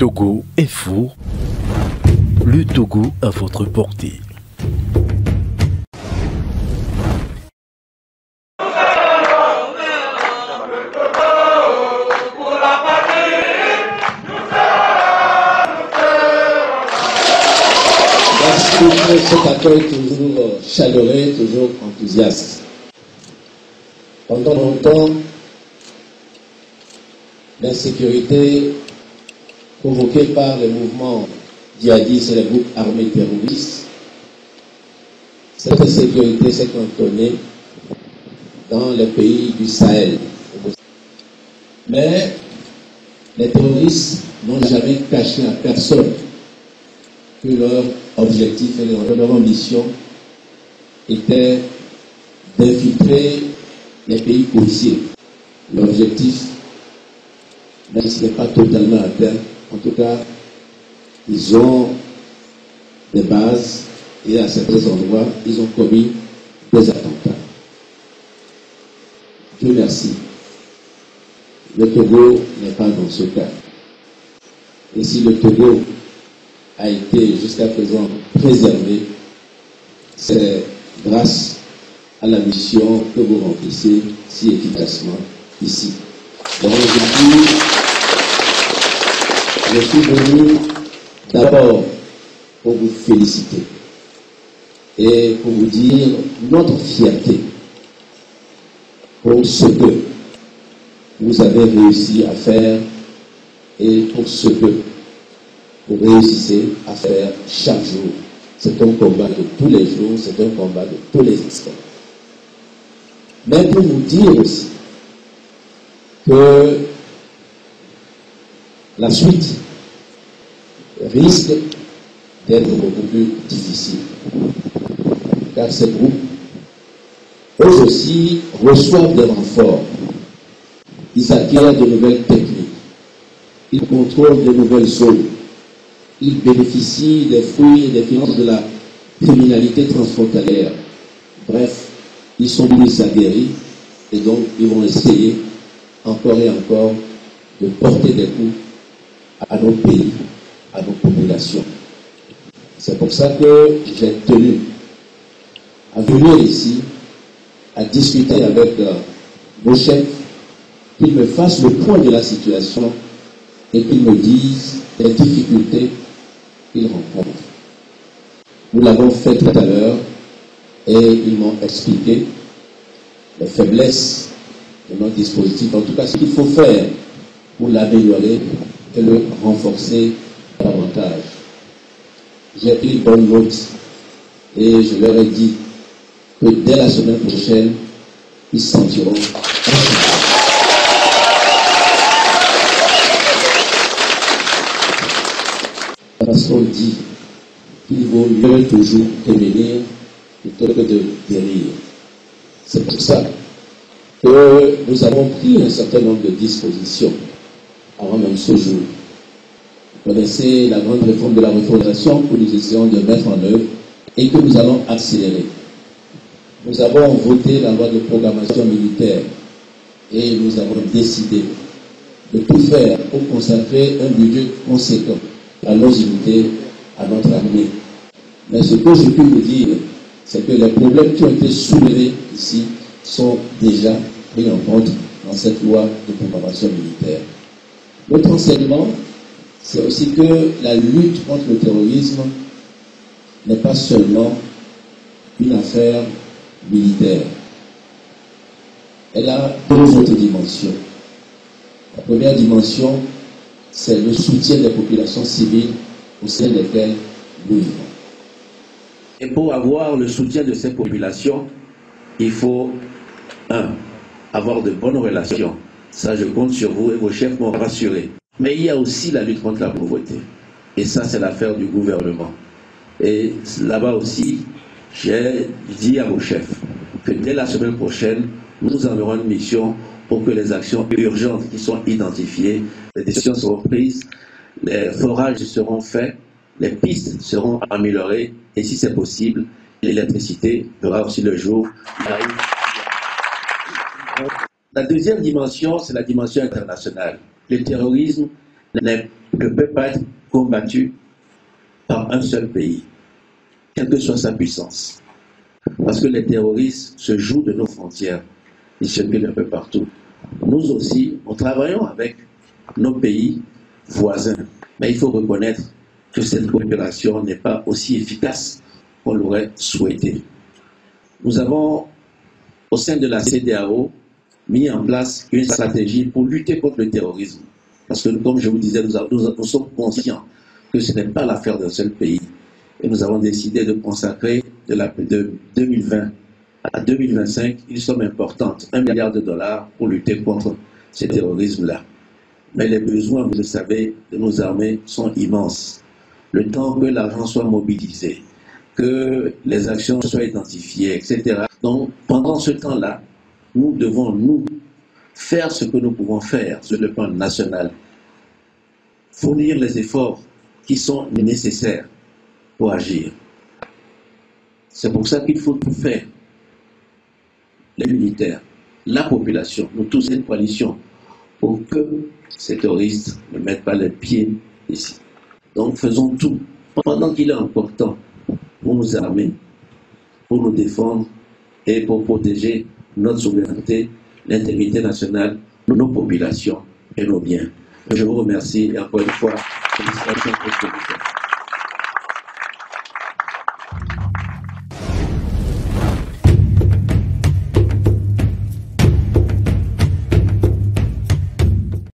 Togo Info, le Togo à votre portée. Merci pour cet accueil toujours chaleureux, toujours enthousiaste. Pendant longtemps, l'insécurité provoquée par les mouvements djihadistes et les groupes armés terroristes, cette insécurité s'est cantonnée dans les pays du Sahel. Mais les terroristes n'ont jamais caché à personne que leur objectif et leur ambition était d'infiltrer les pays côtiers. L'objectif, même s'il n'est pas totalement atteint, en tout cas, ils ont des bases et à certains endroits, ils ont commis des attentats. Dieu merci. Le Togo n'est pas dans ce cas. Et si le Togo a été jusqu'à présent préservé, c'est grâce à la mission que vous remplissez si efficacement ici. Donc je suis venu d'abord pour vous féliciter et pour vous dire notre fierté pour ce que vous avez réussi à faire et pour ce que vous réussissez à faire chaque jour. C'est un combat de tous les jours, c'est un combat de tous les instants. Mais pour vous dire aussi que la suite risque d'être beaucoup plus difficile. Car ces groupes, eux aussi, reçoivent des renforts. Ils acquièrent de nouvelles techniques. Ils contrôlent de nouvelles zones. Ils bénéficient des fruits et des finances de la criminalité transfrontalière. Bref, ils sont plus aguerris et donc ils vont essayer encore et encore de porter des coups à nos pays, à nos populations. C'est pour ça que j'ai tenu à venir ici, à discuter avec vos chefs, qu'ils me fassent le point de la situation et qu'ils me disent les difficultés qu'ils rencontrent. Nous l'avons fait tout à l'heure et ils m'ont expliqué les faiblesses de notre dispositif, en tout cas ce qu'il faut faire pour l'améliorer et le renforcer davantage. J'ai pris bonne note et je leur ai dit que dès la semaine prochaine, ils se sentiront parce qu'on dit qu'il vaut mieux toujours prévenir plutôt que de guérir. C'est pour ça que nous avons pris un certain nombre de dispositions avant même ce jour. Vous connaissez la grande réforme de la refondation que nous essayons de mettre en œuvre et que nous allons accélérer. Nous avons voté la loi de programmation militaire et nous avons décidé de tout faire pour consacrer un budget conséquent à nos unités, à notre armée. Mais ce que je peux vous dire, c'est que les problèmes qui ont été soulevés ici sont déjà pris en compte dans cette loi de programmation militaire. Notre enseignement, c'est aussi que la lutte contre le terrorisme n'est pas seulement une affaire militaire. Elle a deux autres dimensions. La première dimension, c'est le soutien des populations civiles au sein desquelles nous vivons. Et pour avoir le soutien de ces populations, il faut, avoir de bonnes relations. Ça, je compte sur vous et vos chefs m'ont rassuré. Mais il y a aussi la lutte contre la pauvreté. Et ça, c'est l'affaire du gouvernement. Et là-bas aussi, j'ai dit à vos chefs que dès la semaine prochaine, nous enverrons une mission pour que les actions urgentes qui sont identifiées, les décisions seront prises, les forages seront faits, les pistes seront améliorées et si c'est possible, l'électricité verra aussi le jour. La deuxième dimension, c'est la dimension internationale. Le terrorisme n'est ne peut pas être combattu par un seul pays, quelle que soit sa puissance. Parce que les terroristes se jouent de nos frontières, ils circulent un peu partout. Nous aussi, nous travaillons avec nos pays voisins, mais il faut reconnaître que cette coopération n'est pas aussi efficace qu'on l'aurait souhaité. Nous avons, au sein de la CEDEAO, mis en place une stratégie pour lutter contre le terrorisme. Parce que, comme je vous disais, nous sommes conscients que ce n'est pas l'affaire d'un seul pays. Et nous avons décidé de consacrer de 2020 à 2025 une somme importante, $1 milliard pour lutter contre ce terrorisme-là. Mais les besoins, vous le savez, de nos armées sont immenses. Le temps que l'argent soit mobilisé, que les actions soient identifiées, etc. Donc, pendant ce temps-là, nous devons, nous, faire ce que nous pouvons faire sur le plan national, fournir les efforts qui sont nécessaires pour agir. C'est pour ça qu'il faut tout faire. Les militaires, la population, nous tous, une coalition, pour que ces terroristes ne mettent pas les pieds ici. Donc faisons tout, pendant qu'il est encore temps, pour nous armer, pour nous défendre et pour protéger notre souveraineté, l'intégrité nationale, nos populations et nos biens. Je vous remercie et encore une fois, félicitations pour ce que vous faites.